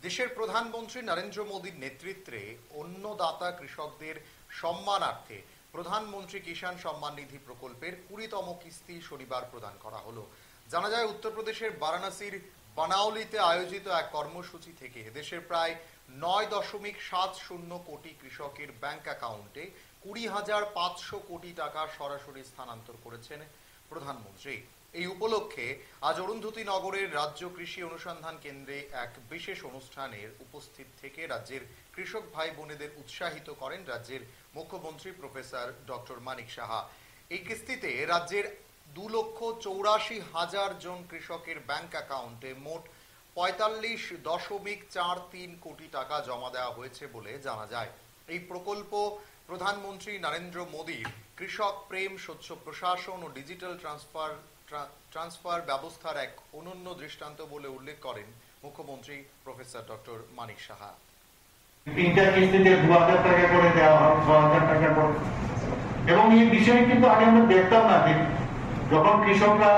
দেশের প্রধানমন্ত্রী নরেন্দ্র মোদীর নেতৃত্বে অন্নদাতা কৃষকদের সম্মানার্থে প্রধানমন্ত্রী কিষাণ সম্মান নিধি প্রকল্পের ২০তম কিস্তি শনিবার প্রদান করা হলো। জানা যায়, উত্তরপ্রদেশের বারাণসীর বানাউলিতে আয়োজিত এক কর্মসূচি থেকে দেশের প্রায় ৯.৭০ কোটি কৃষকের ব্যাংক অ্যাকাউন্টে ২০,৫০০ কোটি টাকা সরাসরি স্থানান্তর করেছেন প্রধানমন্ত্রী। এই উপলক্ষে আজ অরুন্ধতী নগরের রাজ্য কৃষি অনুসন্ধান কেন্দ্রে এক বিশেষ অনুষ্ঠানের উপস্থিত থেকে রাজ্যের কৃষক ভাই বোনেদের উৎসাহিত করেন রাজ্যের মুখ্যমন্ত্রী প্রফেসর ডক্টর মানিক সাহা। এই কিস্তিতে রাজ্যের ২,৮৪,০০০ জন কৃষকের ব্যাংক অ্যাকাউন্টে মোট ৪৫.৪৩ কোটি টাকা জমা দেওয়া হয়েছে বলে জানা যায়। এই প্রকল্প প্রধানমন্ত্রী নরেন্দ্র মোদীর কৃষক প্রেম, স্বচ্ছ প্রশাসন ও ডিজিটাল ট্রান্সফার ব্যবস্থার এক অনন্য দৃষ্টান্ত বলে উল্লেখ করেন মুখ্যমন্ত্রী প্রফেসর ডক্টর মানিক সাহা। তিনটা কিস্তিতে ২,০০০ টাকা করে দেওয়া হয়, ৬,০০০ টাকা করে। এবং এই বিষয়ে কিন্তু আগে আমরা দেখতাম না যে যখন কৃষকরা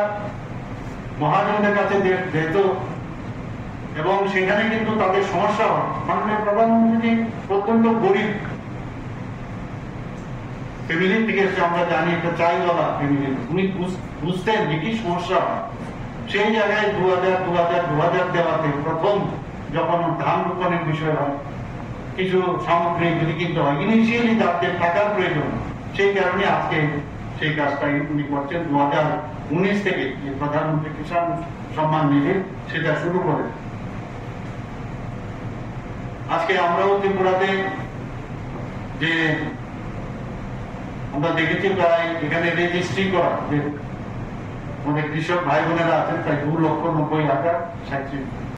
মহাজনদের কাছে যেত এবং সেখানে কিন্তু তাদের সমস্যা হয়। মাননীয় প্রধানমন্ত্রী অত্যন্ত গরিব ফ্যামিলি থেকে এসে, আমরা জানি একটা চাইওয়ালা ফ্যামিলি, উনি বুঝতেন যে কি সমস্যা হয়। সেই জায়গায় ২,০০০ দেওয়াতে প্রথম যখন ধান রোপণের বিষয় হয়, কিছু সামগ্রী যদি কিনতে হয়, ইনিশিয়ালি যাদের টাকার প্রয়োজন, সেই কারণে আজকে সেই কাজটা উনি করছেন। ২০১৯ থেকে যে প্রধানমন্ত্রী কিষাণ সম্মান নিধি সেটা শুরু করে। আজকে আমরাও ত্রিপুরাতে যে আমরা দেখেছি প্রায় এখানে রেজিস্ট্রি করা যে আমাদের কৃষক ভাই বোনেরা আছেন প্রায় ২,৯০,০০০ স্বাক্ষরিত।